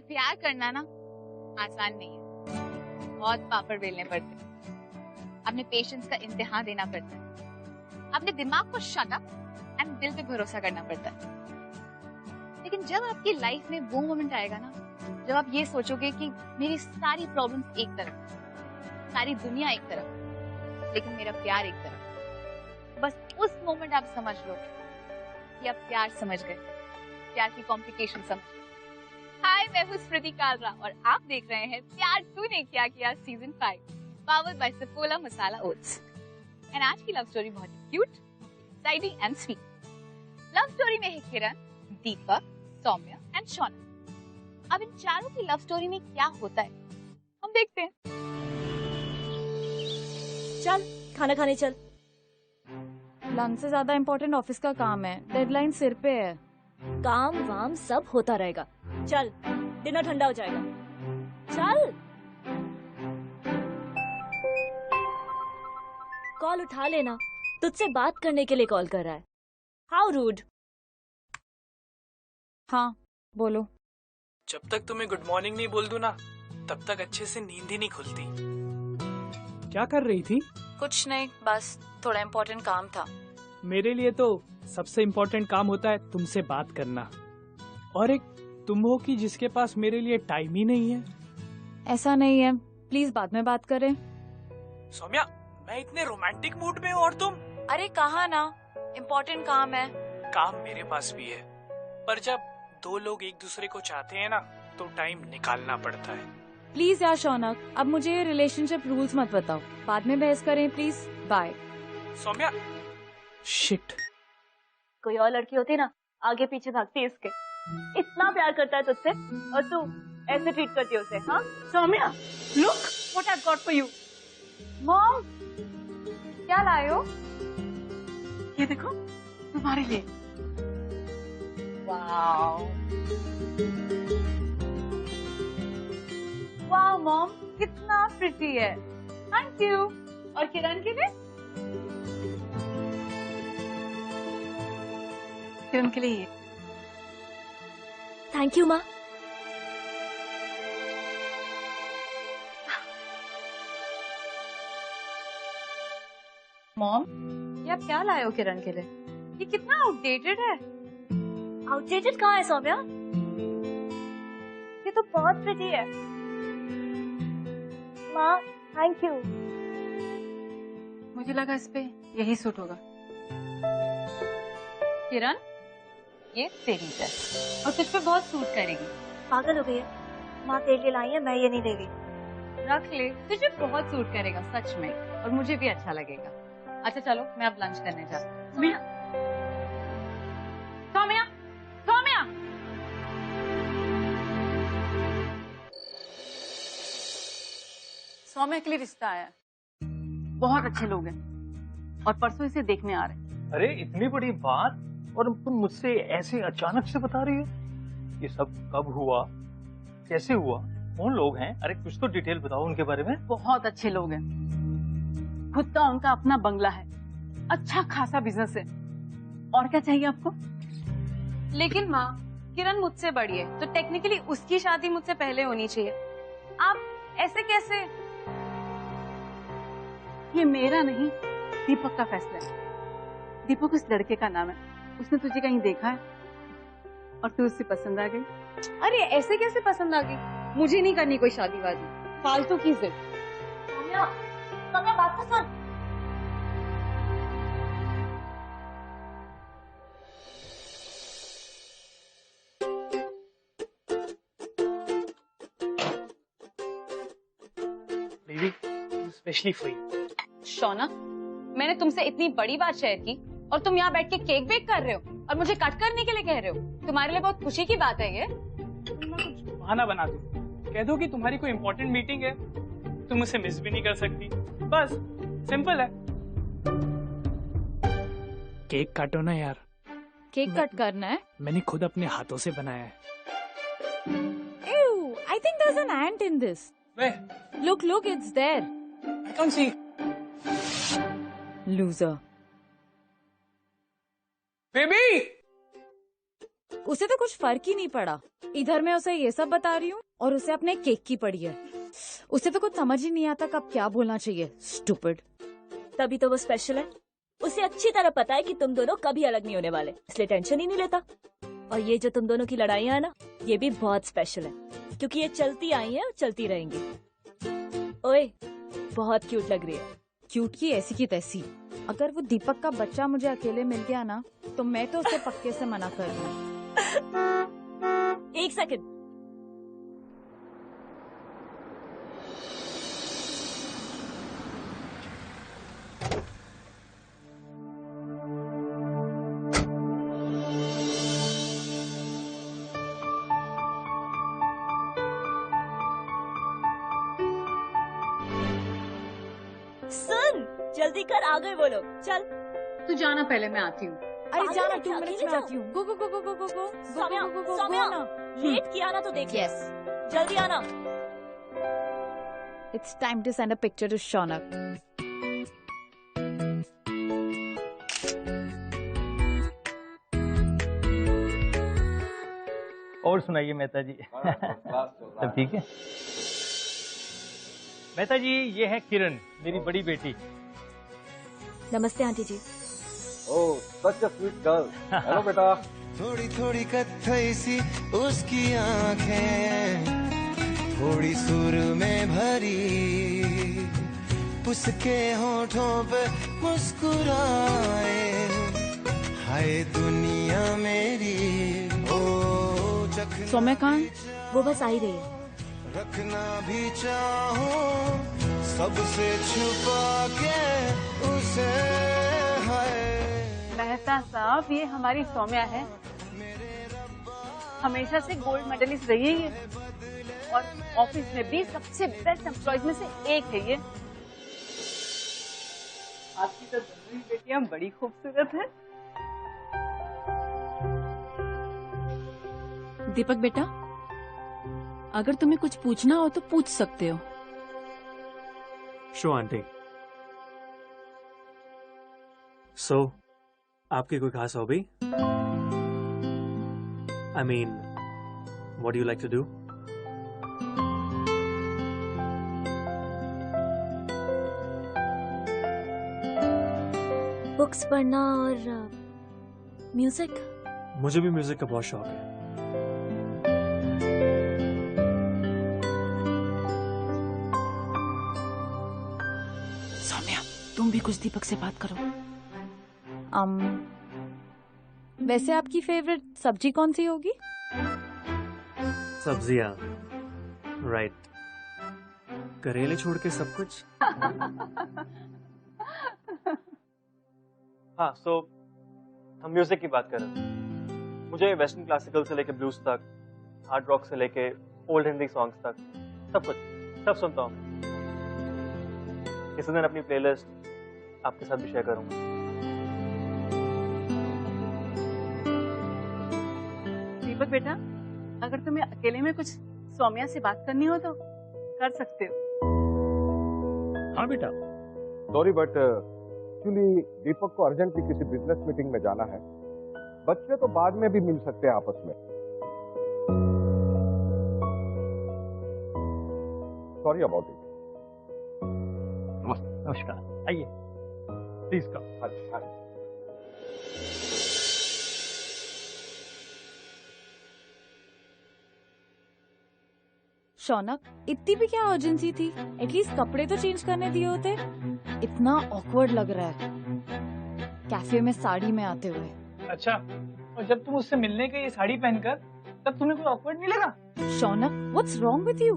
प्यार करना ना आसान नहीं है, बहुत पापड़ बेलने पड़ते हैं, अपने पेशेंस का इम्तिहान देना पड़ता है, अपने दिमाग को शट अप एंड दिल पे भरोसा करना पड़ता है। लेकिन जब आपकी लाइफ में वो मोमेंट आएगा ना, जब आप ये सोचोगे कि मेरी सारी प्रॉब्लम्स एक तरफ, सारी दुनिया एक तरफ, लेकिन मेरा प्यार एक तरफ, बस उस मोमेंट आप समझ लो कि आप प्यार समझ गए, प्यार की कॉम्प्लिकेशन समझ गए। हाय, मैं हूँ स्मृति कालरा और आप देख रहे हैं प्यार तूने क्या किया season 5, powered by Saffola masala oats. And आज की लव स्टोरी बहुत cute, exciting and sweet. Love story में है किरण, दीपक, सौम्या एंड शौनक। अब इन चारों की लव स्टोरी में क्या होता है हम देखते हैं। चल खाना खाने चल। लंच से ज्यादा इम्पोर्टेंट ऑफिस का काम है, डेडलाइन सिर पे है। काम वाम सब होता रहेगा। चल डिनर ठंडा हो जाएगा। चल। कॉल उठा लेना, तुझसे बात करने के लिए कॉल कर रहा है। How rude. हाँ बोलो। जब तक तुम्हें गुड मॉर्निंग नहीं बोल दूं ना, तब तक अच्छे से नींद ही नहीं खुलती। क्या कर रही थी? कुछ नहीं, बस थोड़ा इम्पोर्टेंट काम था। मेरे लिए तो सबसे इम्पोर्टेंट काम होता है तुमसे बात करना, और एक तुम हो कि जिसके पास मेरे लिए टाइम ही नहीं है। ऐसा नहीं है, प्लीज बाद में बात करें। सौम्या, मैं इतने रोमांटिक मूड में हूँ और तुम। अरे कहा ना, इम्पोर्टेंट काम है। काम मेरे पास भी है, पर जब दो लोग एक दूसरे को चाहते हैं ना, तो टाइम निकालना पड़ता है। प्लीज यार शौनक, अब मुझे ये रिलेशनशिप रूल्स मत बताओ, बाद में बहस करें प्लीज। बाय। सौम्या, शिट। कोई और लड़की होती ना, आगे पीछे भागती इसके। इतना प्यार करता है तुझसे और तू ऐसे ट्रीट करती है उसे। हाँ Saumya, look what I got for you. Mom, क्या लाए हो? ये देखो तुम्हारे लिए। वाओ वाओ मॉम, कितना प्रिटी है। Thank you. और किरण के लिए? किरण के लिए। थैंक यू माँ। मॉम, ये आप क्या लाए हो किरण के लिए? ये कितना आउटडेटेड है। आउटडेटेड कहाँ है सौम्या? ये तो बहुत प्रिटी है। माँ थैंक यू। मुझे लगा इस पे यही सूट होगा। किरण, ये तेरी ड्रेस और तुझ पे बहुत सूट करेगी। पागल हो गई है माँ, तेरे लिए लाई है, मैं ये नहीं देगी। रख ले, तुझे बहुत सूट करेगा सच में, और मुझे भी अच्छा लगेगा। अच्छा चलो, मैं अब लंच करने जाती हूँ। सौम्या, सौम्या, सौम्या। सौम्या के लिए रिश्ता आया है। बहुत अच्छे लोग हैं और परसों इसे देखने आ रहे हैं। अरे इतनी बड़ी बात, और तुम मुझसे ऐसे अचानक से बता रही हो? ये सब कब हुआ, कैसे हुआ, कौन लोग हैं? अरे कुछ तो डिटेल बताओ उनके बारे में। बहुत अच्छे लोग हैं, खुद का उनका अपना बंगला है, अच्छा खासा बिजनेस है। और क्या चाहिए आपको? लेकिन माँ, किरण मुझसे बड़ी है, तो टेक्निकली उसकी शादी मुझसे पहले होनी चाहिए। आप ऐसे कैसे? ये मेरा नहीं, दीपक का फैसला है। दीपक उस लड़के का नाम है, उसने तुझे कहीं देखा है और तू उससे पसंद आ गई। अरे ऐसे कैसे पसंद आ गई? मुझे नहीं करनी कोई शादी वादी, फालतू की जिद। सौम्या, सौम्या बात तो सुन। Baby, specially for you. Shaunak, मैंने तुमसे इतनी बड़ी बात शेयर की और तुम यहाँ बैठ के केक बेक कर रहे हो और मुझे कट करने के लिए कह रहे हो। तुम्हारे लिए बहुत खुशी की बात है ये। कुछ बहाना बना दो, कह दो कि तुम्हारी कोई इंपॉर्टेंट मीटिंग है, तुम उसे मिस भी नहीं कर सकती। बस सिंपल है। केक काटो ना यार। केक कट करना है? मैंने खुद अपने हाथों से बनाया है। Ew, I think there's an ant in this. Where? Look, look, it's there. I can't see. Loser. Baby, उसे तो कुछ फर्क ही नहीं पड़ा। इधर मैं उसे ये सब बता रही हूँ और उसे अपने केक की पड़ी है। उसे तो कुछ समझ ही नहीं आता कब क्या बोलना चाहिए। स्टूपिड। तभी तो वो स्पेशल है। उसे अच्छी तरह पता है कि तुम दोनों कभी अलग नहीं होने वाले, इसलिए टेंशन ही नहीं लेता। और ये जो तुम दोनों की लड़ाइयाँ है ना, ये भी बहुत स्पेशल है, क्योंकि ये चलती आई है और चलती रहेंगी। ओए, बहुत क्यूट लग रही है। क्यूट की ऐसी की तैसी। अगर वो दीपक का बच्चा मुझे अकेले मिल गया ना, तो मैं तो उसे पक्के से मना कर दूँ। एक सेकंड। सुन, जल्दी कर, आ गए वो लोग। चल तू जाना, पहले मैं आती हूँ। अरे जाना, 2 मिनट्स में आती हूँ। गो गो गो गो गो गो गो सौम्या, गो गो सौम्या, ना। लेट किया ना तो देख। Yes. जल्दी आना। It's time to send a picture to Shaunak. और सुनाइए मेहता जी। सब ठीक है? मेहता जी, ये है किरण, मेरी बड़ी बेटी। नमस्ते aunty ji. Oh, such a sweet girl. Hello बेटा। थोड़ी थोड़ी कत्थई सी उसकी आंखें, थोड़ी सुर में भरी, उसके होठों पे मुस्कुराए, हाय दुनिया मेरी। ओ चखना सौम्या कहाँ? वो बस आ ही रही है। रखना भी चाहूं सबसे छुपा के उसे, हाय। मेहता साहब, ये हमारी सौम्या है। हमेशा से गोल्ड मेडलिस्ट रही है ये, और ऑफिस में भी सबसे बेस्ट एम्प्लॉयज में से एक है ये। आपकी तो दोनों ही बेटियां बड़ी खूबसूरत है। दीपक बेटा, अगर तुम्हें कुछ पूछना हो तो पूछ सकते हो। Show aunty. सो आपकी कोई खास hobby? I mean, what do you like to do? Books पढ़ना और म्यूजिक। मुझे भी म्यूजिक का बहुत शौक है। सौम्या, तुम भी कुछ दीपक से बात करो। वैसे आपकी फेवरेट सब्जी कौन सी होगी? सब्जियां, राइट। करेले छोड़ के सब कुछ। हाँ, सो हम म्यूजिक की बात कर रहे थे। मुझे वेस्टर्न क्लासिकल से लेके ब्लूज तक, हार्ड रॉक से लेके ओल्ड हिंदी सॉन्ग्स तक, सब कुछ, सब सुनता हूँ। किसी दिन अपनी प्लेलिस्ट आपके साथ भी शेयर करूंगा। दीपक बेटा, अगर तुम्हें अकेले में कुछ सौम्या से बात करनी हो तो कर सकते हो। हाँ बेटा। सॉरी बट एक्चुअली दीपक को अर्जेंटली किसी बिजनेस मीटिंग में जाना है। बच्चे तो बाद में भी मिल सकते हैं आपस में। Sorry about it. नमस्कार, आइए प्लीज कम। अच्छा, शौनक, इतनी भी क्या अर्जेंसी थी? एटलीस्ट कपड़े तो चेंज करने दिए होते। इतना ऑकवर्ड लग रहा है कैफे में साड़ी में आते हुए। अच्छा, और जब तुम उससे मिलने गई ये साड़ी पहनकर, तब तुम्हें कोई ऑकवर्ड नहीं लगा? Shaunak, what's wrong with you?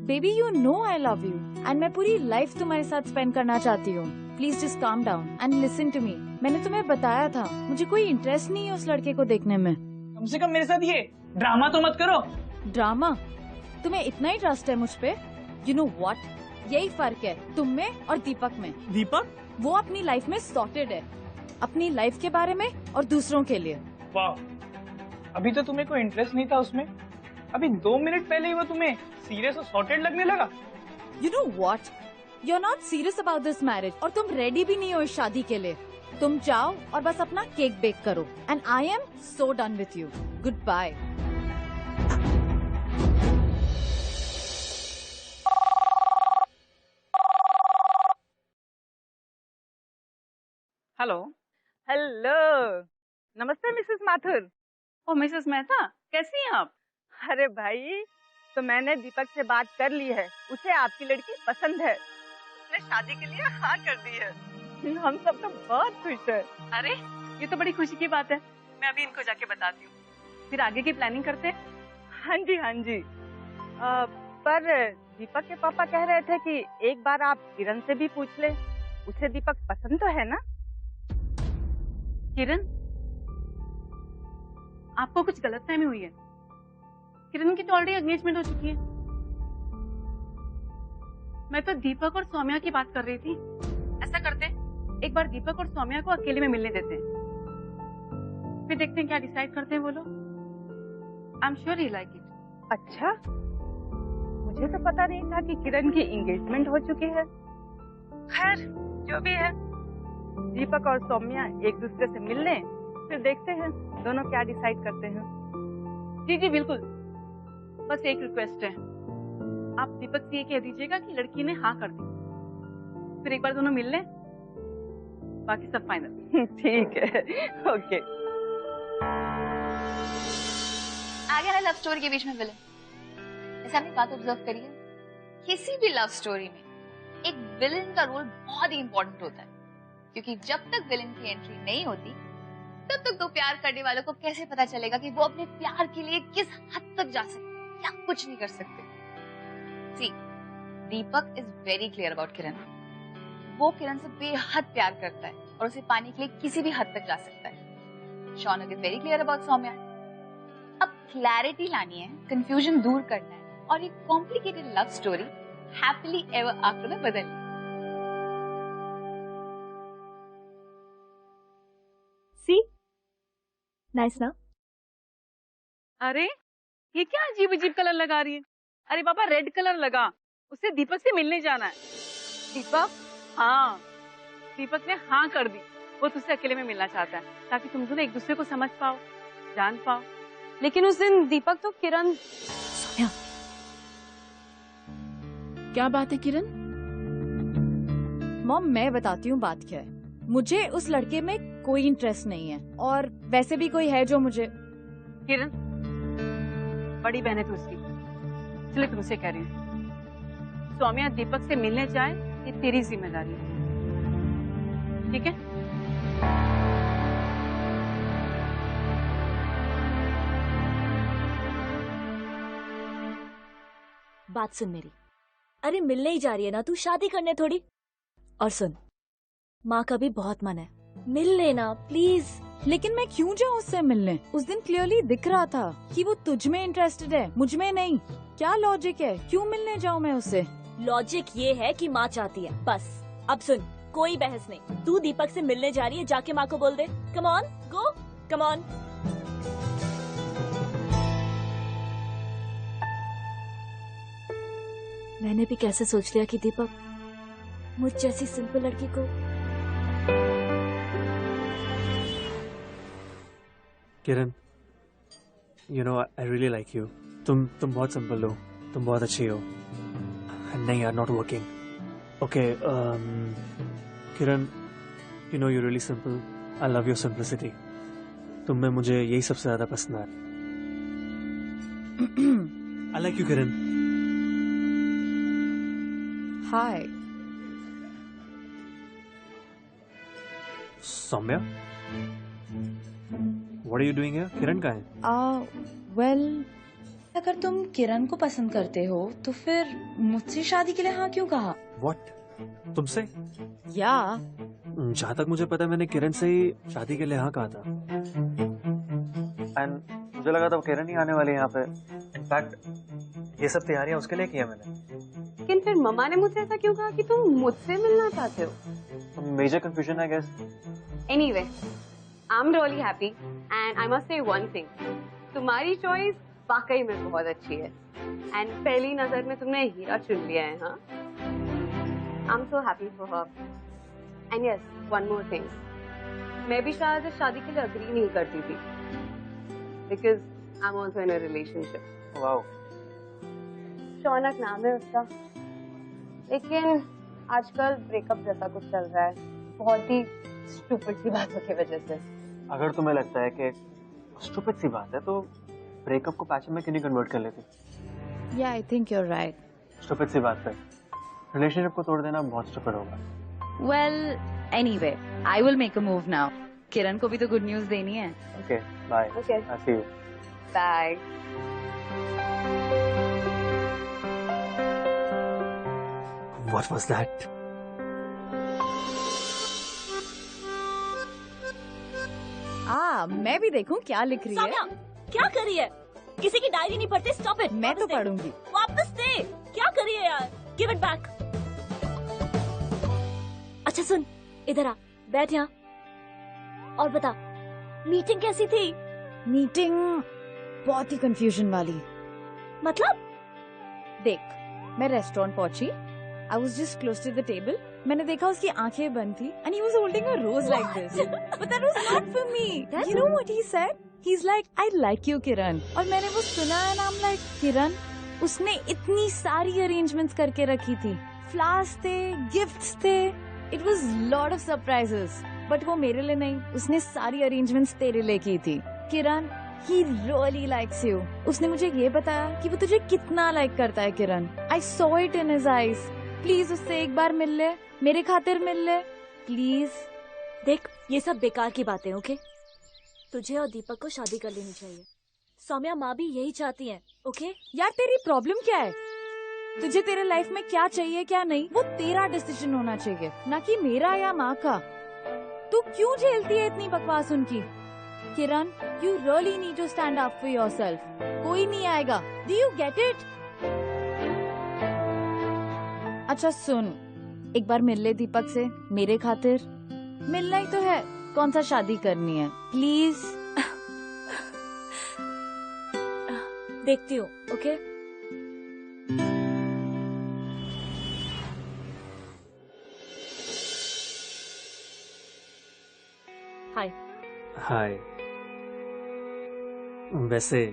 Baby, you know I love you and मैं पूरी लाइफ तुम्हारे साथ स्पेंड करना चाहती हूँ। Please just calm down and listen to me. मैंने तुम्हें बताया था मुझे कोई इंटरेस्ट नहीं है उस लड़के को देखने में। कम से कम मेरे साथ ये ड्रामा तो मत करो। ड्रामा? तुम्हें इतना ही ट्रस्ट है मुझ पे? यू नो व्हाट, यही फर्क है तुम में और दीपक में। दीपक? वो अपनी लाइफ में सॉर्टेड है, अपनी लाइफ के बारे में और दूसरों के लिए। वाह, अभी तो तुम्हें कोई इंटरेस्ट नहीं था उसमें, अभी 2 मिनट पहले ही वो तुम्हें सीरियस और सॉर्टेड लगने लगा। You know what, you are not serious about this marriage और तुम रेडी भी नहीं हो इस शादी के लिए। तुम जाओ और बस अपना केक बेक करो and I am so done with you. Goodbye. Hello. Hello, नमस्ते Mrs Mathur. Oh Mrs Mehta, कैसी हैं आप? अरे भाई, तो मैंने दीपक से बात कर ली है, उसे आपकी लड़की पसंद है, उसने शादी के लिए हाँ कर दी है। हम सब तो बहुत खुश है। अरे ये तो बड़ी खुशी की बात है। मैं अभी इनको जाके बताती हूँ, फिर आगे की प्लानिंग करते हैं। हाँ जी हाँ जी। पर दीपक के पापा कह रहे थे कि एक बार आप किरण से भी पूछ ले, उसे दीपक पसंद तो है ना? किरण, आपको कुछ गलतफहमी हुई है। किरण की तो ऑलरेडी एंगेजमेंट हो चुकी है। मैं तो दीपक और सौम्या की बात कर रही थी। ऐसा करते, एक बार दीपक और सौम्या को अकेले में मिलने देते हैं, फिर देखते हैं क्या डिसाइड करते हैं वो लोग। I am sure he like it. अच्छा, मुझे तो पता नहीं था कि किरण की एंगेजमेंट हो चुकी है। खैर, जो भी है, दीपक और सौम्या एक दूसरे से मिल लें, फिर देखते हैं दोनों क्या डिसाइड करते हैं। जी जी बिल्कुल। बस एक रिक्वेस्ट है, आप दीपक से ये कह दीजिएगा कि लड़की ने हाँ कर दी, फिर एक बार दोनों मिल लें, बाकी सब फाइनल। ठीक है, ओके। आ गया ना लव स्टोरी के बीच में विलन। ऐसा आपने बात ऑब्जर्व करी है, किसी भी लव स्टोरी में एक विलन का रोल बहुत ही इंपॉर्टेंट होता है, क्योंकि जब तक विलन की एंट्री नहीं होती तब तक तो प्यार करने वालों को कैसे पता चलेगा कि वो अपने प्यार के लिए किस हद तक जा सकते या कुछ नहीं कर सकते। See, Deepak is very clear about Kiran. वो किरण से बेहद प्यार करता है और उसे पाने के लिए किसी भी हद तक जा सकता है। Shaunak is very clear about Saumya. अब क्लैरिटी लानी है, कंफ्यूजन दूर करना है और एक complicated love story happily ever after में बदलनी है। सी नाइस ना? अरे ये क्या अजीब अजीब कलर लगा रही है? अरे बाबा, रेड कलर लगा, उससे दीपक से मिलने जाना है। दीपक? हाँ, दीपक ने हाँ कर दी। वो तुझसे अकेले में मिलना चाहता है ताकि तुम दोनों एक दूसरे को समझ पाओ, जान पाओ। लेकिन उस दिन दीपक तो किरण। सोनिया, क्या बात है किरण? मॉम, मैं बताती हूँ बात क्या है। मुझे उस लड़के में कोई इंटरेस्ट नहीं है, और वैसे भी कोई है जो मुझे। किरण, बड़ी बहन है तू उसकी, इसलिए तुमसे कह रही हूँ, सौम्या दीपक से मिलने जाए ये तेरी जिम्मेदारी है, ठीक है? बात सुन मेरी। अरे मिलने ही जा रही है ना तू, शादी करने थोड़ी। और सुन, माँ का भी बहुत मन है, मिल लेना प्लीज। लेकिन मैं क्यों जाऊँ उससे मिलने? उस दिन क्लियरली दिख रहा था कि वो तुझ में इंटरेस्टेड है, मुझ में नहीं। क्या लॉजिक है, क्यों मिलने जाऊँ मैं उससे? लॉजिक ये है कि माँ चाहती है, बस। अब सुन, कोई बहस नहीं। तू दीपक से मिलने जा रही है, जाके माँ को बोल दे। Come on, go, come on. मैंने भी कैसे सोच लिया कि दीपक मुझ जैसी सिंपल लड़की को। Kiran, you know I really like you. तुम बहुत सिंपल हो, तुम बहुत अच्छी हो। नहीं यार, not working. Okay Kiran, you know you really simple. I love your simplicity. तुम में मुझे यही सबसे ज्यादा पसंद है। I like you Kiran. Hi Soumya, what are you doing here? Kiran कहाँ है? वेल, अगर तुम किरण को पसंद करते हो तो फिर मुझसे शादी के लिए हाँ क्यों कहा? व्हाट? तुमसे? या जहाँ तक मुझे पता है, मैंने किरण से ही शादी के लिए हाँ कहा था। एंड मुझे लगा था वो किरण ही आने वाली है यहाँ पे। इनफैक्ट ये सब तैयारियां उसके लिए किया मैंने। लेकिन फिर मम्मा ने मुझसे ऐसा क्यों कहा कि तुम मुझसे मिलना चाहते हो? Major confusion I guess. Anyway, I am really happy and I must say one thing, तुम्हारी चॉइस वाकई में बहुत अच्छी है एंड पहली नजर में तुमने हीरा चुन लिया है। हाँ, आई am so happy for her. And yes, one more thing, मैं भी शायद इस शादी के लिए अग्री नहीं करती थी, because I am also in a relationship. Wow. Shaunak नाम है उसका, लेकिन आजकल ब्रेकअप जैसा कुछ चल रहा है, बहुत ही स्टूपिड सी बातों की वजह से। अगर तुम्हें लगता है कि स्टूपिड सी बात है तो ब्रेकअप को पैशन में क्यों नहीं कन्वर्ट कर लेती? Yeah, I think you're right. Stupid सी बात पे रिलेशनशिप को तोड़ देना बहुत स्टूपिड होगा। Well, anyway, I will make a move now. किरण को भी तो गुड न्यूज देनी है। Okay, bye. Okay. I see you. Bye. What was that? मैं भी देखूं क्या लिख रही सौम्या, क्या कर रही है? किसी की डायरी नहीं पढ़ते, स्टॉप इट। मैं तो पढ़ूंगी। वापस दे। क्या कर रही है यार? Give it back. अच्छा सुन, इधर आ, बैठ यहाँ और बता, मीटिंग कैसी थी? मीटिंग बहुत ही कंफ्यूजन वाली। मतलब? देख, मैं रेस्टोरेंट पहुंची, I was just close to the table. मैंने देखा उसकी आंखें बंद थी and he was holding a rose like this. But that was not for me. You know what he said? He's like, I like you, Kiran. और मैंने वो सुना and I'm like, Kiran, उसने इतनी सारी arrangements करके रखी थी. Flowers थे, gifts थे. It was lot of surprises. But वो मेरे लिए नहीं, उसने सारी arrangements तेरे लिए की थी. किरण, he really likes you. उसने मुझे ये बताया कि वो तुझे कितना like करता है, किरण. I saw it in his eyes. Please उससे एक बार मिल ले, मेरे खातिर मिल ले, प्लीज। देख, ये सब बेकार की बातें, ओके? तुझे और दीपक को शादी कर लेनी चाहिए। सौम्या माँ भी यही चाहती है, ओके? यार तेरी प्रॉब्लम क्या है? तुझे तेरे लाइफ में क्या चाहिए क्या नहीं, वो तेरा डिसीजन होना चाहिए, ना कि मेरा या माँ का। तू क्यों झेलती है इतनी बकवास उनकी? Kiran, you really need to stand up for yourself. कोई नहीं आएगा, डू यू गेट इट? अच्छा सुन, एक बार मिल ले दीपक से, मेरे खातिर। मिलना ही तो है, कौन सा शादी करनी है, प्लीज। देखती हूँ, ओके? हाय। हाय। वैसे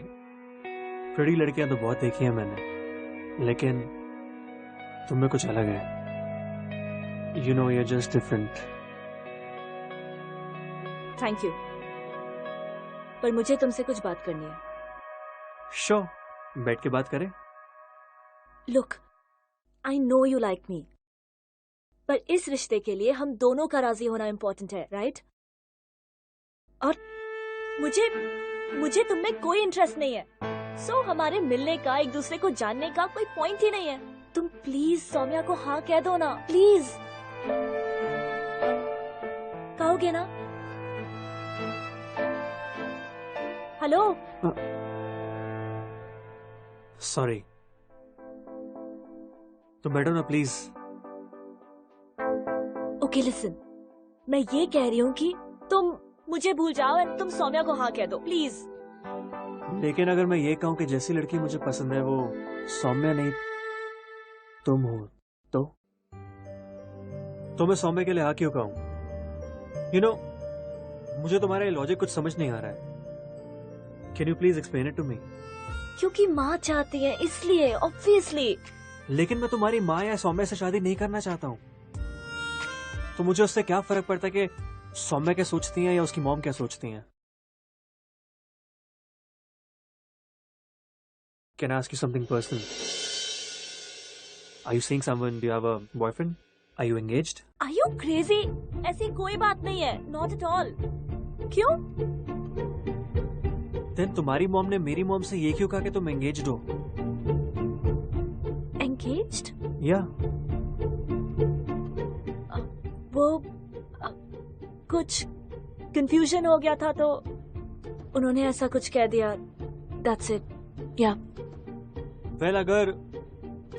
प्रेटी लड़कियां तो बहुत देखी हैं मैंने, लेकिन तुम में कुछ अलग है। You know, you're just different. Thank you, पर मुझे तुमसे कुछ बात करनी है। Sure, बैठ के बात करें। Look, I know you like me, पर इस रिश्ते के लिए हम दोनों का राजी होना इम्पोर्टेंट है, राइट? और मुझे तुम में कोई इंटरेस्ट नहीं है, सो हमारे मिलने का, एक दूसरे को जानने का कोई पॉइंट ही नहीं है। तुम प्लीज सौम्या को हाँ कह दो ना, प्लीज। कहोगे ना? हेलो? सॉरी, तुम बैठो ना प्लीज। ओके लिसन, मैं ये कह रही हूँ कि तुम मुझे भूल जाओ और तुम सौम्या को हाँ कह दो, प्लीज। लेकिन अगर मैं ये कहूँ कि जैसी लड़की मुझे पसंद है वो सौम्या नहीं तुम हो, तो मैं सौम्या के लिए हाँ क्यों कहूँ? You know, मुझे तुम्हारा लॉजिक कुछ समझ नहीं आ रहा है। Can you please explain it to me? क्योंकि माँ चाहती है इसलिए, ऑब्वियसली। लेकिन मैं तुम्हारी माँ या सौम्या से शादी नहीं करना चाहता हूँ, तो मुझे उससे क्या फर्क पड़ता है कि सौम्या क्या सोचती हैं या उसकी मॉम क्या सोचती हैं? Can I ask you something personal? Are you seeing someone? Do you have a boyfriend? Are you engaged? Are you crazy? ऐसी कोई बात नहीं है, not at all. क्यों? Then तुम्हारी मॉम ने मेरी मॉम से ये क्यों कहा कि तुम engaged हो? Engaged? Yeah. वो कुछ confusion हो गया था तो उन्होंने ऐसा कुछ कह दिया. That's it. Yeah. Well, अगर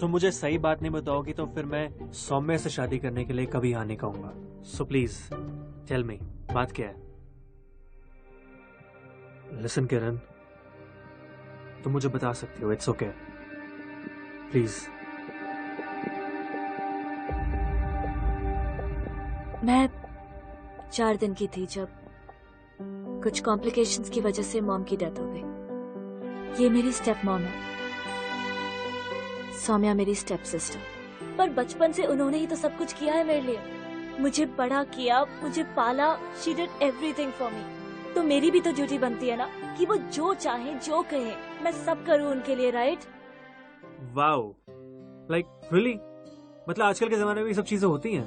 तुम मुझे सही बात नहीं बताओगी तो फिर मैं सौम्या से शादी करने के लिए कभी हाँ नहीं कहूंगा। So please, tell me, बात क्या है? Listen, किरण, तुम मुझे बता सकती हो, it's okay. Please. मैं 4 दिन की थी जब कुछ कॉम्प्लिकेशंस की वजह से मॉम की डेथ हो गई। ये मेरी स्टेप मॉम है, सौम्या मेरी स्टेप सिस्टर। पर बचपन से उन्होंने ही तो सब कुछ किया है मेरे लिए, मुझे बड़ा किया, मुझे पाला। She did everything for me. तो मेरी भी तो ड्यूटी बनती है ना कि वो जो चाहे जो कहे मैं सब करूं उनके लिए, राइट? Wow, like really? मतलब आजकल के जमाने में ये सब चीजें होती हैं?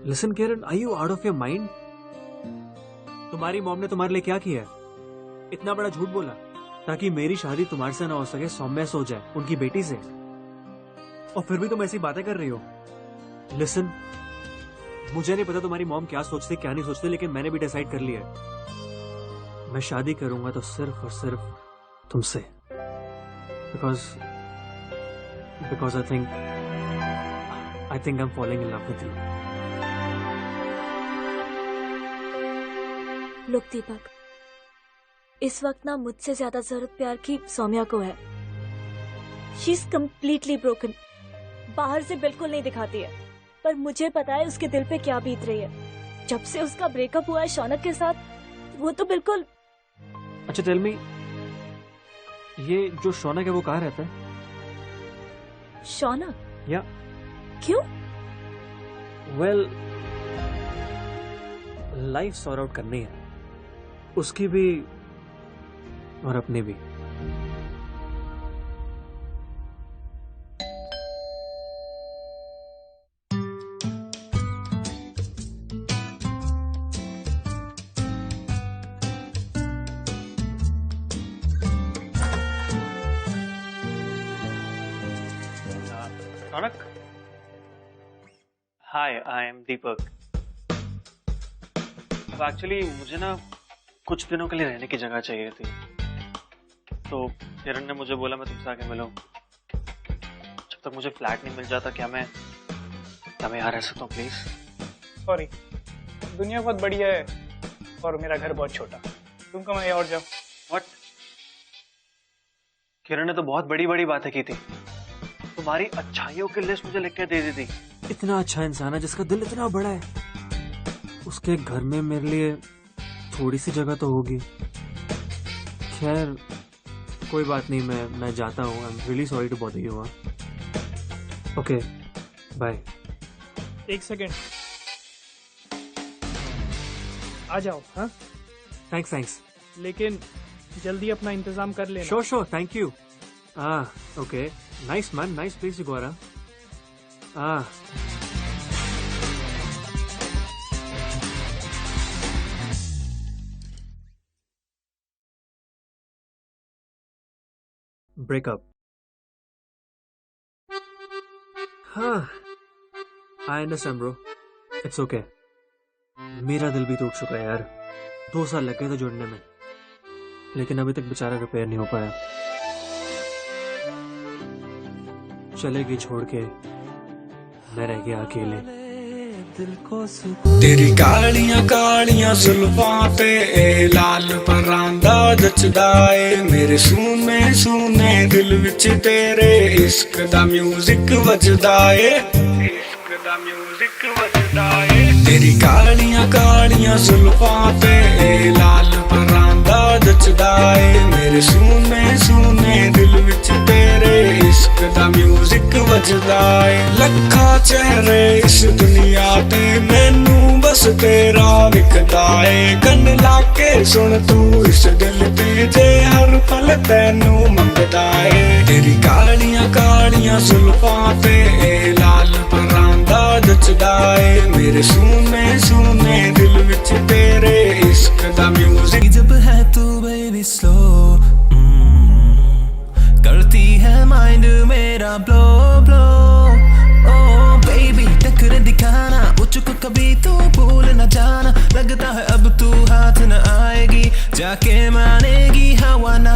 Listen Kiran, are you out of your mind? तुम्हारी मॉम ने तुम्हारे लिए क्या किया है? इतना बड़ा झूठ बोला ताकि मेरी शादी तुम्हारे से ना हो सके, सौम्या से हो जाए, उनकी बेटी से। और फिर भी तुम ऐसी बातें कर रही हो। लिसन, मुझे नहीं पता तुम्हारी मॉम क्या सोचती क्या नहीं सोचती, लेकिन मैंने भी डिसाइड कर लिया है, मैं शादी करूंगा तो सिर्फ और सिर्फ तुमसे। Because I think I am following in love with you. Look Deepak, इस वक्त ना मुझसे ज्यादा जरूरत प्यार की सौम्या को है। शी इज कम्प्लीटली ब्रोकन, बाहर से बिल्कुल नहीं दिखाती है, पर मुझे पता है उसके दिल पे क्या बीत रही है। जब से उसका ब्रेकअप हुआ है शौनक के साथ, वो तो बिल्कुल। अच्छा टेल मी, ये जो शौनक है वो कहाँ रहता है? शौनक? या क्यों? वेल, लाइफ सॉर्ट आउट करनी है, उसकी भी और अपनी भी। Ronak? Hi, I am Deepak. अब एक्चुअली मुझे ना कुछ दिनों के लिए रहने की जगह चाहिए थी, तो किरण ने मुझे बोला मैं तुमसे आके मिलूं। जब तक मुझे फ्लैट नहीं मिल जाता क्या मैं यहाँ रह सकता हूँ प्लीज? सॉरी, दुनिया बहुत बढ़िया है और मेरा घर बहुत छोटा, तुम कहीं और जाओ। व्हाट? किरण ने तो बहुत बड़ी बड़ी बातें की थी, तुम्हारी अच्छाइयों की लिस्ट मुझे लिख के दे दी थी। इतना अच्छा इंसान है जिसका दिल इतना बड़ा है, उसके घर में मेरे लिए थोड़ी सी जगह तो होगी। खैर कोई बात नहीं, मैं जाता हूँ। I am really sorry to bother you. Okay bye. एक सेकेंड, आ जाओ। हाँ थैंक्स। लेकिन जल्दी अपना इंतजाम कर लेना। Sure thank you. Okay, nice man, nice place you go around. Breakup. हाँ, I understand bro, it's okay. मेरा दिल भी टूट चुका है यार, 2 साल लग गए थे जुड़ने में, लेकिन अभी तक बेचारा रिपेयर नहीं हो पाया। चलेगी छोड़ के, मैं रह गया अकेले। तेरी कालियां कालियां जुल्फां ते लाल परांदा जचदा ए, मेरे सूने सूने दिल विच तेरे इश्क दा म्यूजिक वजदा ए, इश्क दा म्यूजिक वजदा ए। तेरी कालियां कालियां जुल्फां ते लाल परांदा जचदा ए, मेरे सूने सूने दिल विच तेरे इश्क दा म्यूजिक वजदा ए। लखा चेहरे इस दुनिया ते मैनू बस तेरा विखदा ए, कन लाके सुन तू इस दिल ते जे हर पल तैनू मंगदा ए। तेरी कालियां कालियां जुल्फां ते लाल परांदा जचदा ए, मेरे सूने सूने दिल विच तेरे इश्क दा म्यूजिक। जब है तू बेबी स्लो, करती है माइंड मेरा ब्लो ब्लो। ओ बेबी टक्कर दिखाना, मुझको कभी तू भूल न जाना, लगता है अब तू हाथ न आएगी, जाके मानेगी हवा ना।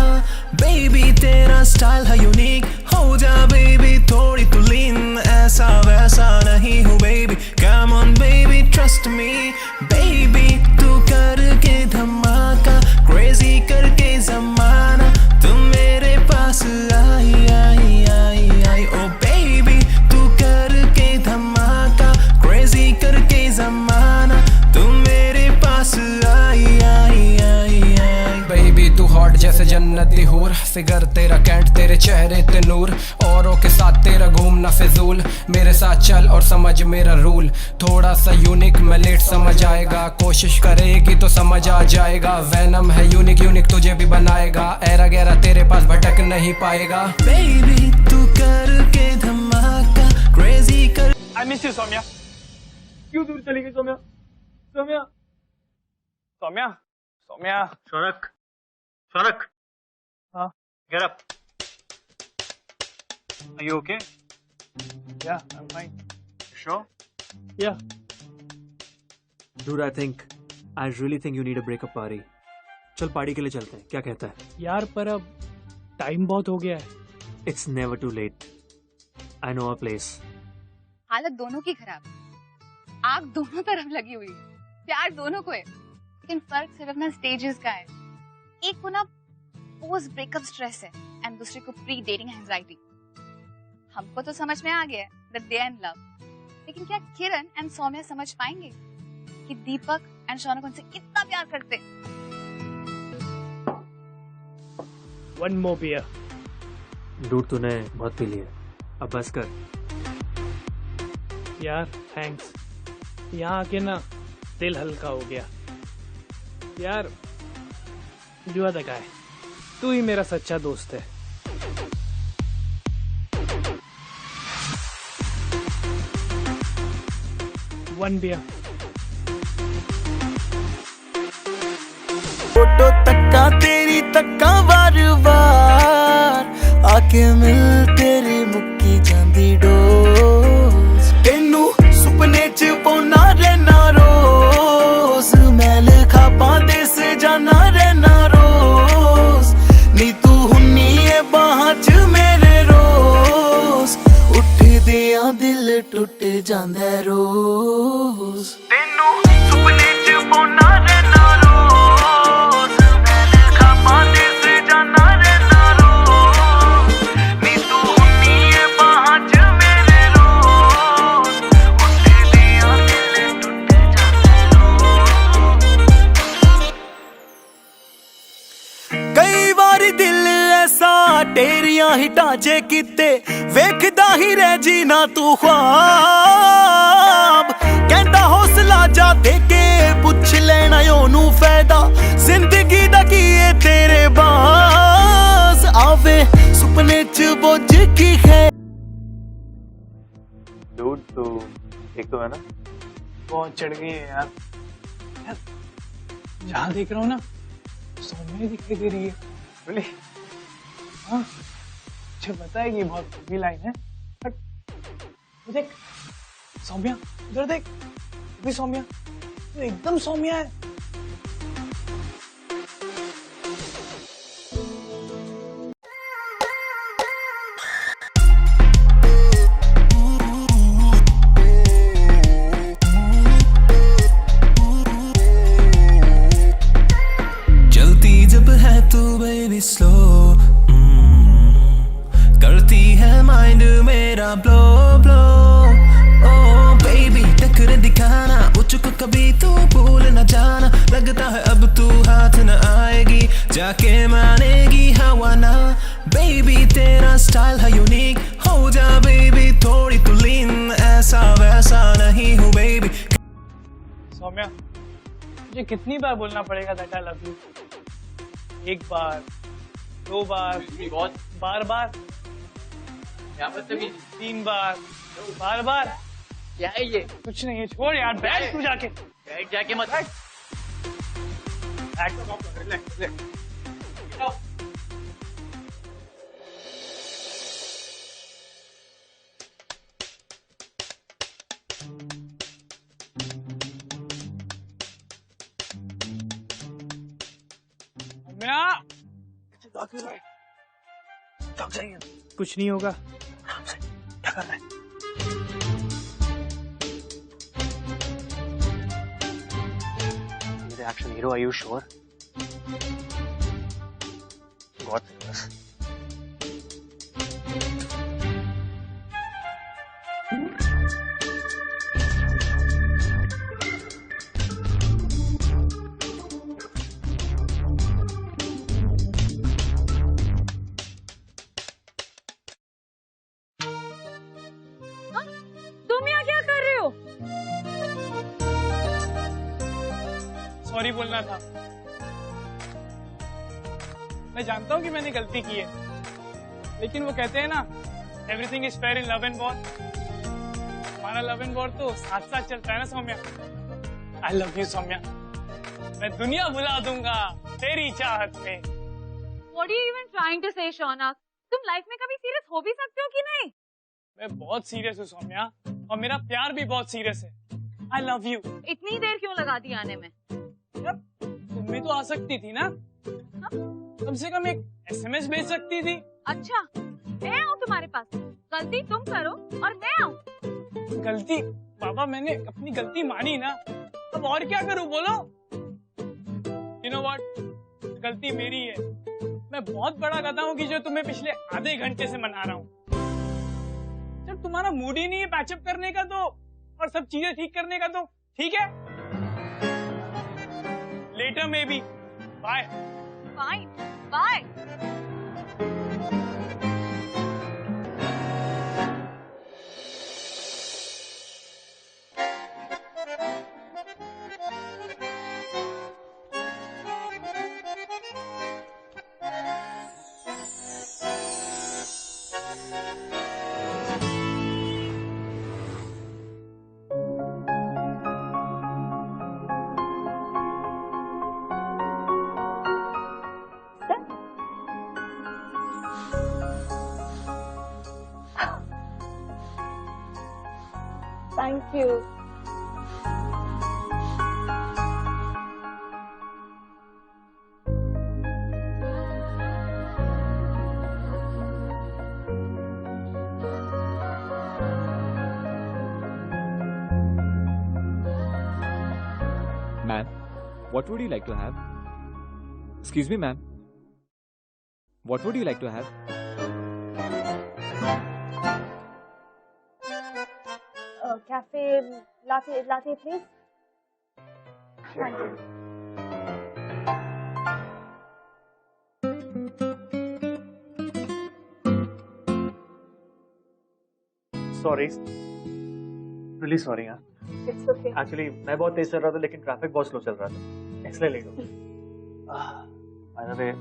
बेबी तेरा स्टाइल है यूनिक, हो जा बेबी थोड़ी तू लीन, ऐसा वैसा नहीं हूँ baby, come on baby trust me. Baby तू करके धमाका, क्रेजी करके जमाना, तुम मेरे पास आई आई आई आई। ओ बेबी तू करके धमाका, क्रेजी करके जमाना, तुम मेरे पास आई आई। जन्नती हूर, फिगर तेरा कैंट, तेरे चेहरे ते नूर, औरों के साथ तेरा घूमना फिजूल, मेरे साथ चल और समझ मेरा रूल, थोड़ा सा यूनिक मैं लेट समझ आएगा, कोशिश करेगी तो समझ आ जाएगा, वैनम है यूनिक यूनिक तुझे भी बनाएगा, एरा गैरा तेरे पास भटक नहीं पाएगा। बेबी तू करके धमाका क्रेजी कर। I miss you Saumya. क्यों दूर चली गई सौम्या? सौम्या सौम्या सौम्या। शौनक शौनक, हाँ get up. Are you okay? Yeah, I'm fine. Sure? Yeah. Dude, I really think you need a breakup party. चल पार्टी के लिए चलते हैं, क्या कहता है? यार पर अब टाइम बहुत हो गया है। It's never too late. I know a place. हालत दोनों की खराब है, आग दोनों तरफ लगी हुई है, प्यार दोनों को है, लेकिन फर्क सिर्फ ना स्टेजेस का है। एक को ना पोस्ट ब्रेकअप स्ट्रेस है एंड दूसरे को प्री डेटिंग एंजाइटी। हमको तो समझ में आ गया है that they are in love, लेकिन क्या किरण एंड सौम्या समझ पाएंगे कि दीपक एंड शौनक उनसे कितना प्यार करते हैं? One more beer. Dude, तूने बहुत पी लिया, अब बस कर। यार थैंक्स, यहाँ आके ना दिल हल्का हो गया। यार यू आर द गाय, तू ही मेरा सच्चा दोस्त है। One beer. फोटो तक्का तेरी तक्का बार बार आके मिल तेरी मुक्की जांदी डोज, तेनू सुपने च पौना रहना रोज, मैल खापां दे से जाना रहना रोज, नी तू हुन्नी है बाहां च मेरे रोज, उठ दिया दिल टुट जांदा रोज, तेनू सुपने च पौना रहना रोज, मैल खापां दे से जाना रहना रोज, नी तू हुन्नी है बाहां च मेरे रोज, उठ दिया दिल टुट जांदा रोज। कई बारी दिल ऐसा तेरियां ही ढांचे किते वेखदा ही रह जी ना तू ख्वाब, कहता हौसला जा दे के पुछ लेना ओनू फायदा, जिंदगी दा की है तेरे बास आवे सुपने च बोझ की है। Dude, तो एक तो है ना, बहुत चढ़ गई है यार। यार जहाँ देख रहा हूँ ना सौम्या दिखाई दे रही है। really? हाँ मुझे पता है कि बहुत लंबी लाइन है, बट देख सौम्या, उधर देख, भी सौम्या, तो एकदम सौम्या है। चलती जब है तू बेबी स्लो, करती है माइंड मेरा ब्लो ब्लो, ओ बेबी टक्कर दिखाना मुझको कभी तू भूल न जाना, लगता है अब तू हाथ न आएगी जाके मानेगी हवा ना, बेबी तेरा स्टाइल है यूनिक, हो जा बेबी थोड़ी तू लीन, ऐसा वैसा नहीं हूँ बेबी। सौम्या मुझे कितनी बार बोलना पड़ेगा दैट आई लव यू? एक बार, दो बार, बार बार, तीन बार, बार बार। क्या है ये? कुछ नहीं है, छोड़ यार, बैठ तू जाके। बैठ जाके मत बैठ। कुछ नहीं होगा। क्या कर रहा है? मेरे action hero, are you sure? God famous. Sorry बोलना था। मैं जानता हूँ कि मैंने गलती की है, लेकिन वो कहते हैं ना, everything is fair in love and war. हमारा लव एंड वॉर तो साथ साथ चलता है ना Saumya. I love you Saumya. मैं दुनिया भुला दूंगा तेरी चाहत में। What are you even trying to say, Shaunak? तुम लाइफ में कभी सीरियस हो भी सकते हो कि नहीं? मैं बहुत सीरियस हूँ सौम्या, और मेरा प्यार भी बहुत सीरियस है। आई लव यू। इतनी देर क्यों लगा दी आने में? तुम भी तो आ सकती थी ना, कम से कम एक SMS भेज सकती थी। अच्छा, मैं आऊँ तुम्हारे पास? गलती तुम करो और मैं आऊँ? गलती? बाबा मैंने अपनी गलती मानी ना, अब और क्या करूँ बोलो? You know what? गलती मेरी है। मैं बहुत बड़ा गधा हूँ कि जो तुम्हें पिछले आधे घंटे से मना रहा हूँ। जब तुम्हारा मूड ही नहीं है पैचअप करने का तो, और सब चीजें ठीक करने का तो ठीक है। लेटर में भी। Bye. Fine, bye. Thank you. Ma'am, what would you like to have? Excuse me, ma'am. What would you like to have? Cafe latte, please. Thank you. Sorry, really sorry यार। It's okay. एक्चुअली मैं बहुत तेज चल रहा था, लेकिन traffic बहुत slow चल रहा था, इसलिए लेट हो गया। By the way,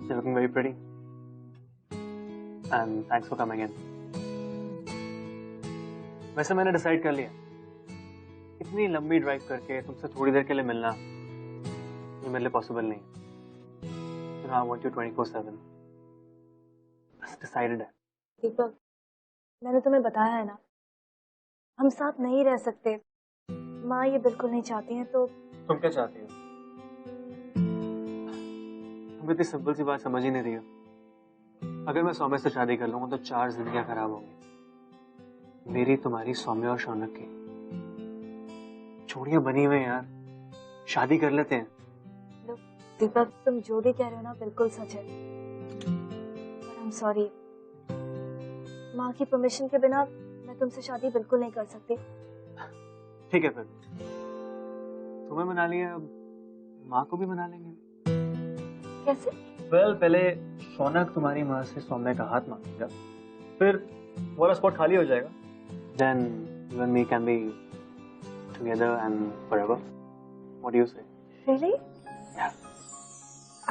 you're looking very pretty. And thanks for coming in. वैसे मैंने डिसाइड कर लिया, इतनी लंबी ड्राइव करके तुमसे थोड़ी देर के लिए मिलना ये मेरे लिए पॉसिबल नहीं है। I want you 24/7। बस डिसाइडेड है। दीपक, मैंने तुम्हें बताया है ना, हम साथ नहीं रह सकते। माँ ये बिल्कुल नहीं चाहती हैं। तो तुम क्या चाहती हो? तुम इतनी सिंपल सी बात समझ ही नहीं रही हो। अगर मैं सौम्य से शादी कर लूंगा तो 4 जिंदगियां खराब होंगी, मेरी, तुम्हारी, सौम्य और शौनक की। जोड़ियां बनी हुई यार, शादी कर लेते हैं। दीपक, तुम जो भी कह रहे हो ना बिल्कुल सच है, पर आई एम सॉरी। माँ की परमिशन के बिना मैं तुमसे शादी बिल्कुल नहीं कर सकती। ठीक है, फिर तुम्हें मना लिया, अब माँ को भी मना लेंगे। कैसे? पहले शौनक तुम्हारी माँ से सौम्य का हाथ मांगेगा, फिर वाला स्पॉट खाली हो जाएगा। Then you and me can be together and forever. What do you say? Really? Yeah.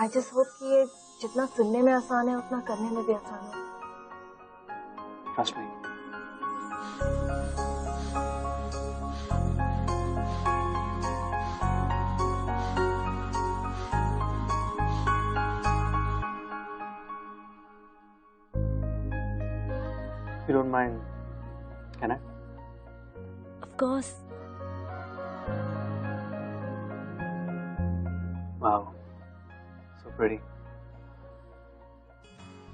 I just hope कि ये जितना सुनने में आसान है उतना करने में भी आसान है। Trust me. If you don't mind, can I? Of course. Wow, so pretty.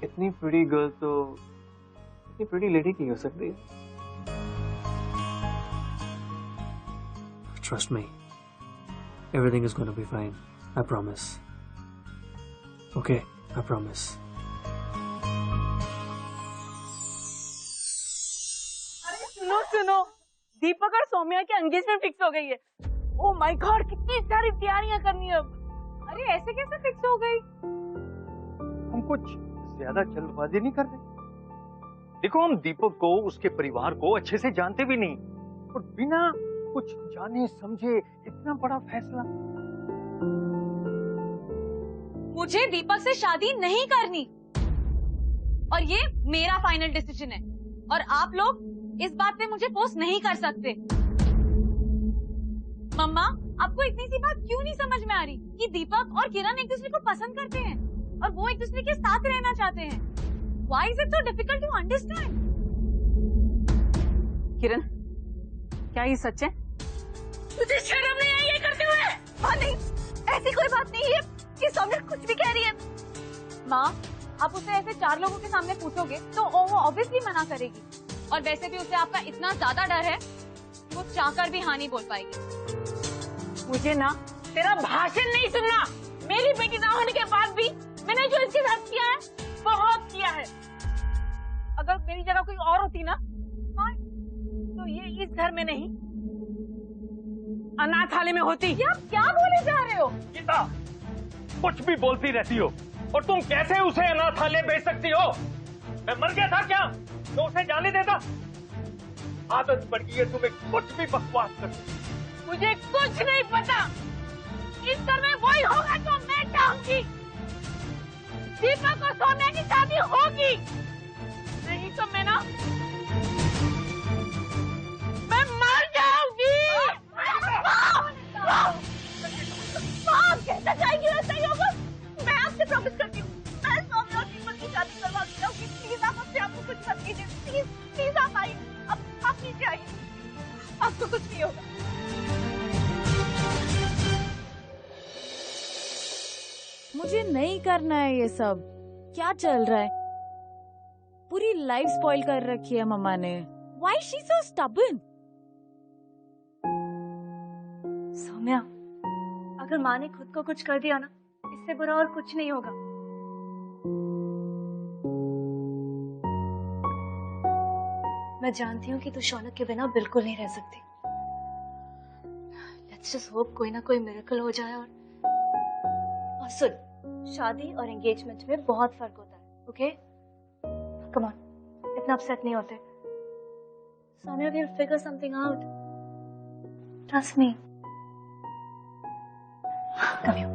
इतनी pretty girl तो इतनी pretty lady की हो सकती है? Trust me, everything is going to be fine. I promise. Okay, I promise. सुनो, दीपक और सौम्या की एंगेजमेंट फिक्स हो गई है। ओह माय गॉड, कितनी सारी तैयारियां करनी है अब। अरे ऐसे कैसे फिक्स हो गई? हम कुछ ज्यादा जल्दबाजी नहीं कर रहे। देखो, हम दीपक को, उसके परिवार को अच्छे से जानते भी नहीं, और बिना कुछ जाने समझे इतना बड़ा फैसला। मुझे दीपक से शादी नहीं करनी और ये मेरा फाइनल डिसीजन है और आप लोग इस बात पे मुझे फोर्स नहीं कर सकते। मम्मा, आपको इतनी सी बात क्यों नहीं समझ में आ रही कि दीपक और किरण एक दूसरे को पसंद करते हैं और वो एक दूसरे के साथ रहना चाहते हैं? Why is it so difficult to understand? किरण, क्या ये सच है? तुझे शर्म नहीं आई ये करते हुए? हाँ नहीं, ऐसी कोई बात नहीं है कि सौम्या कुछ भी कह रही है। माँ, आप उसे ऐसे 4 लोगों के सामने पूछोगे तो वो ऑब्वियसली मना करेगी और वैसे भी उसे आपका इतना ज्यादा डर है वो चाहकर भी हाँ नहीं बोल पाएगी। मुझे ना तेरा भाषण नहीं सुनना। मेरी बेटी ना होने के बाद भी मैंने जो इसके साथ किया है बहुत किया है। अगर मेरी जगह कोई और होती ना तो ये इस घर में नहीं अनाथालय में होती। ये आप क्या बोले जा रहे हो? गीता, कुछ भी बोलती रहती हो और तुम कैसे उसे अनाथालय भेज सकती हो? मैं मर गया था क्या तो उसे जाने देता? आदत पड़ गई है तुम्हें कुछ भी बकवास करने। मुझे कुछ नहीं पता। इस घर में वही होगा जो मैं चाहूंगी। दीपक और सौम्या की शादी होगी, नहीं तो मैं मर जाऊंगी। कैसे जाएगी वैसा ही होगा। मैं आपसे प्रॉमिस करती हूँ, मैं सौम्या और दीपक की शादी करवा के जाऊंगी। प्लीज आप अपने आप को कुछ मत कीजिए। प्लीज प्लीज आप आइए, अब आप नीचे आइए, आपको कुछ नहीं होगा। मुझे नहीं करना है ये सब। क्या चल रहा है? पूरी लाइफ स्पॉइल कर रखी है मम्मा ने। Why is she so stubborn? Saumya, अगर माँ ने खुद को कुछ कर दिया ना, इससे बुरा और कुछ नहीं होगा। मैं जानती हूँ कि तू शौनक के बिना बिल्कुल नहीं रह सकती। लेट्स जस्ट होप कोई ना कोई मिरेकल हो जाए। और सुन, शादी और एंगेजमेंट में बहुत फर्क होता है, ओके? कम ऑन, इतना अपसेट नहीं होते। Saumya will figure something out, trust me. Come here.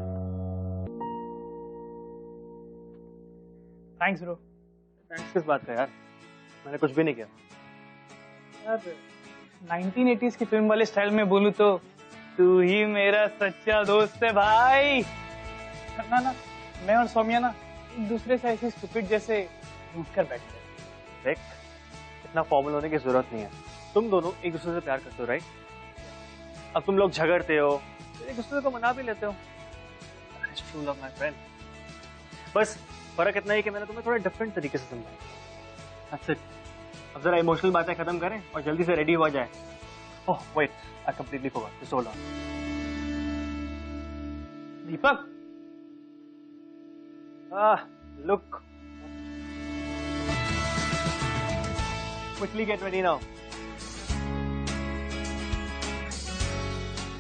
Thanks bro. Thanks किस बात का यार? मैंने कुछ भी नहीं किया यार। 1980s की फिल्म वाले स्टाइल में बोलूं तो तू ही मेरा सच्चा दोस्त है भाई। ना मैं और सौम्या ना एक दूसरे से ऐसे स्टूपिड जैसे रूठ कर बैठते हैं। देख, इतना फॉर्मल होने की जरूरत नहीं है। तुम दोनों एक दूसरे से प्यार करते हो, राइट? अब तुम लोग झगड़ते हो, एक दूसरे को मना भी लेते हो। That's true love, my friend. बस फर्क इतना ही कि मैंने तुम्हें थोड़ा डिफरेंट तरीके से समझाया। That's it. अब जरा इमोशनल बातें खत्म करें और जल्दी से रेडी हो जाए। Oh wait, I completely forgot. Just hold on. Deepak, Look. Quickly get ready now.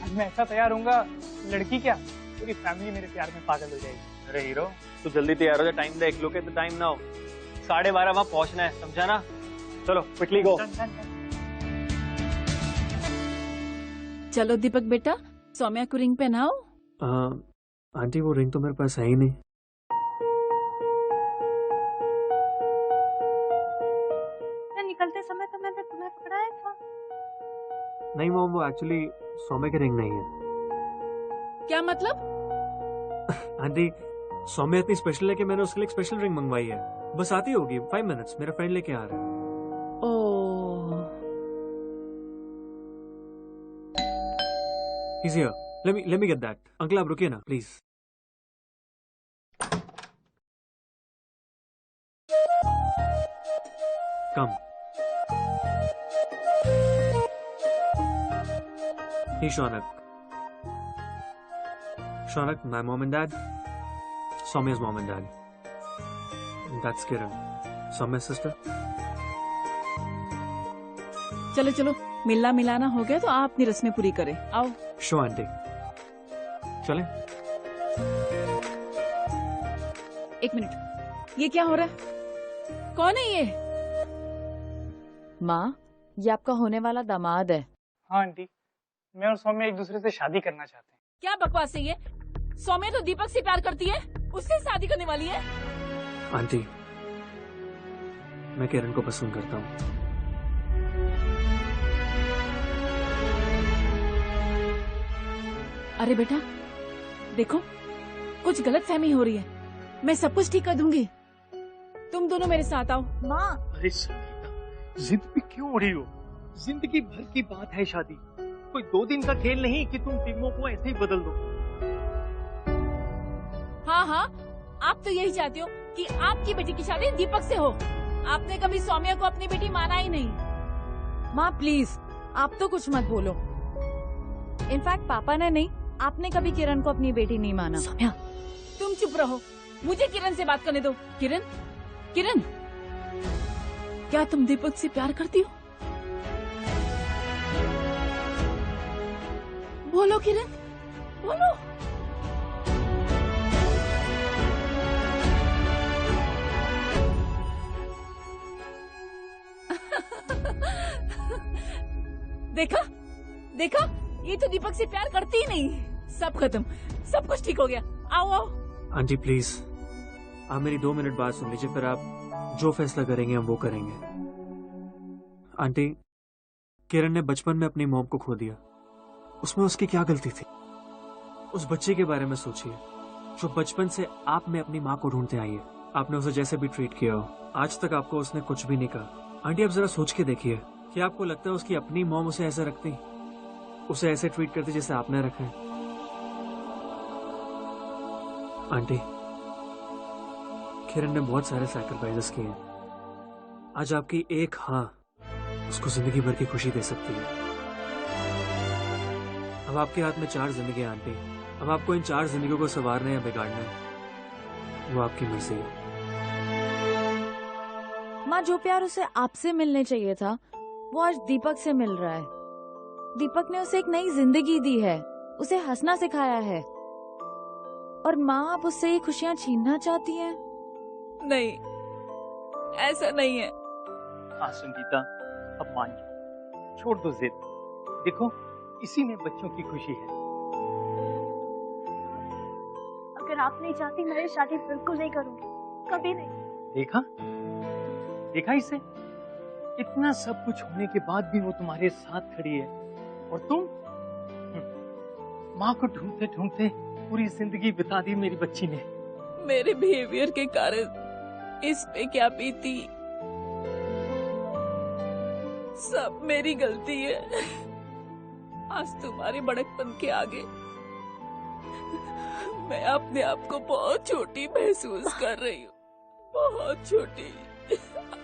आज मैं ऐसा तैयार होऊंगा, लड़की क्या पूरी फैमिली मेरे प्यार में पागल हो जाएगी। अरे हीरो, तू जल्दी तैयार हो जा। टाइम देख, look at the time now. 12:30 वहां पहुंचना है, समझा ना? चलो क्विकली गो। चलो दीपक बेटा, सौम्या को रिंग पहनाओ। आंटी वो रिंग तो मेरे पास है ही नहीं। निकलते समय तो मैंने तुम्हें पकड़ाया था। नहीं मॉम, वो एक्चुअली सौम्या की रिंग नहीं है। क्या मतलब? आंटी, सौम्या इतनी स्पेशल है कि मैंने उसके लिए एक स्पेशल रिंग मंगवाई है। बस आती होगी 5 मिनट्स, मेरा फ्रेंड लेके आ रहा है। He's here. Let me get that. Uncle आप रुकिए ना please. Come. Hey Shaunak. Shaunak, my mom and dad. Soumya's mom and dad. That's Kiran. Soumya's sister. चलो चलो, मिलना मिलाना हो गया तो आप अपनी रस्में पूरी करें। आओ। शो आंटी, चलें? 1 मिनट, ये क्या हो रहा है? कौन है ये? माँ, ये आपका होने वाला दामाद है। हाँ आंटी, मैं और सौम्या एक दूसरे से शादी करना चाहते हैं। क्या बकवास है ये? सौम्या तो दीपक से प्यार करती है, उससे शादी करने वाली है? आंटी, मैं किरण को पसंद करता हूँ। अरे बेटा देखो, कुछ गलतफहमी हो रही है। मैं सब कुछ ठीक कर दूंगी, तुम दोनों मेरे साथ आओ। माँ, अरे संगीता, जिद पे क्यों उड़ी हो? जिंदगी भर की बात है शादी, कोई 2 दिन का खेल नहीं कि तुम टीमों को ऐसे ही बदल दो। हाँ हाँ, आप तो यही चाहती हो कि आपकी बेटी की शादी दीपक से हो। आपने कभी सौम्या को अपनी बेटी माना ही नहीं। माँ प्लीज, आप तो कुछ मत बोलो। इनफैक्ट पापा ने नहीं, आपने कभी किरण को अपनी बेटी नहीं माना। सौम्या, तुम चुप रहो, मुझे किरण से बात करने दो। किरण, किरण, क्या तुम दीपक से प्यार करती हो? बोलो किरण, बोलो। देखा देखा, ये तो दीपक से प्यार करती ही नहीं। सब खत्म, सब कुछ ठीक हो गया। आओ आओ। आंटी प्लीज, आप मेरी 2 मिनट बात सुन लीजिए, फिर आप जो फैसला करेंगे हम वो करेंगे। आंटी, किरण ने बचपन में अपनी मॉम को खो दिया, उसमें उसकी क्या गलती थी? उस बच्चे के बारे में सोचिए जो बचपन से आप में अपनी माँ को ढूंढते आई है। आपने उसे जैसे भी ट्रीट किया हो, आज तक आपको उसने कुछ भी नहीं कहा। आंटी आप जरा सोच के देखिए, क्या आपको लगता है उसकी अपनी मॉम उसे ऐसे रखती, उसे ऐसे ट्रीट करती जैसे आपने रखा है? आंटी, किरण ने बहुत सारे सैक्रिफाइसेस किए हैं। आज आपकी एक हाँ उसको जिंदगी भर की खुशी दे सकती है। अब आपके हाथ में 4 जिंदगियां आंटी, अब आपको इन 4 जिंदगियों को संवारना या बिगाड़ना है, वो आपकी मर्जी है। माँ, जो प्यार उसे आपसे मिलने चाहिए था वो आज दीपक से मिल रहा है। दीपक ने उसे एक नई जिंदगी दी है, उसे हंसना सिखाया है, और माँ आप उससे ये खुशियाँ छीनना चाहती हैं? नहीं, ऐसा नहीं है। हाँ संगीता, अब मान जाओ, छोड़ दो जिद। देखो, इसी में बच्चों की खुशी है। अगर आप नहीं चाहती, मैं ये शादी बिल्कुल नहीं करूंगी, कभी नहीं। देखा देखा इसे, इतना सब कुछ होने के बाद भी वो तुम्हारे साथ खड़ी है, और तुम माँ को ढूंढते ढूंढते पूरी जिंदगी बिता दी मेरी बच्ची ने। मेरे बिहेवियर के कारण इस पे क्या बीती, सब मेरी गलती है। आज तुम्हारे बड़कपन के आगे मैं अपने आप को बहुत छोटी महसूस कर रही हूँ, बहुत छोटी।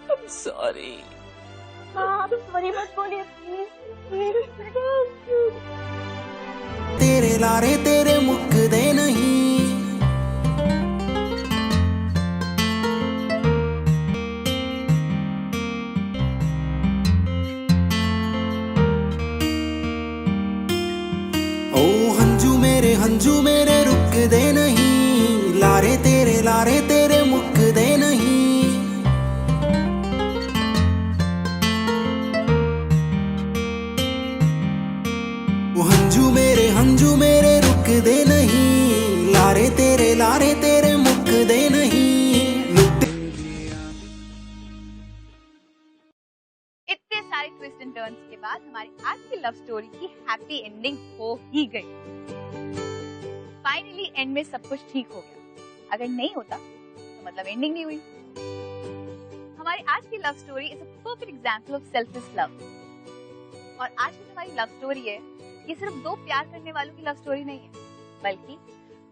I'm sorry। आप सॉरी मत बोलिए प्लीज। तेरे लारे तेरे मुक्कदे नहीं, ओ हंजू मेरे रुकदे नहीं, लारे तेरे मुक्कदे नहीं। ओ हंजू मेरे रुकदे नहीं, लारे तेरे मुक्कदे नहीं। इतने सारे ट्विस्ट एंड टर्न्स के बाद हमारी आज की लव स्टोरी की हैप्पी एंडिंग हो ही गई। फाइनली एंड में सब कुछ ठीक हो गया। अगर नहीं होता तो मतलब एंडिंग नहीं हुई। हमारी आज की love story is a perfect example of selfless love. और आज की हमारी लव स्टोरी है, ये सिर्फ 2 प्यार करने वालों की लव स्टोरी नहीं है, बल्कि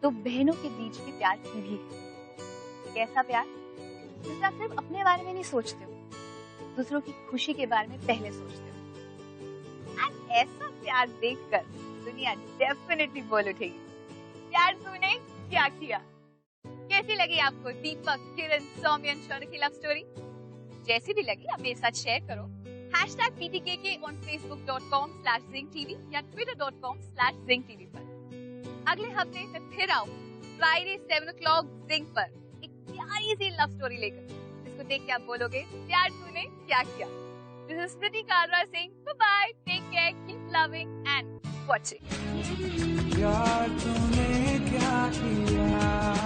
2 बहनों के बीच के प्यार की भी है। एक ऐसा प्यार जिसमें आप सिर्फ अपने बारे में नहीं सोचते हो, दूसरों की खुशी के बारे में पहले सोचते हो। एंड ऐसा प्यार देखकर दुनिया डेफिनेटली बोल उठेगी, प्यार तूने क्या किया। कैसी लगी आपको दीपक, किरण, सौम्या और शौर्य की लव स्टोरी? जैसी भी लगी आप मेरे साथ शेयर करो। #PTKK on facebook.com/ZingTV या twitter.com/ZingTV पर। अगले हफ्ते मैं फिर आऊँ फ्राइडे 7 o'clock Zing पर एक प्यारी सी लव स्टोरी लेकर, जिसको देख के आप बोलोगे प्यार तूने क्या किया। This is Smriti Kalra saying bye-bye, take care, keep loving and watching। प्यार तूने क्या किया।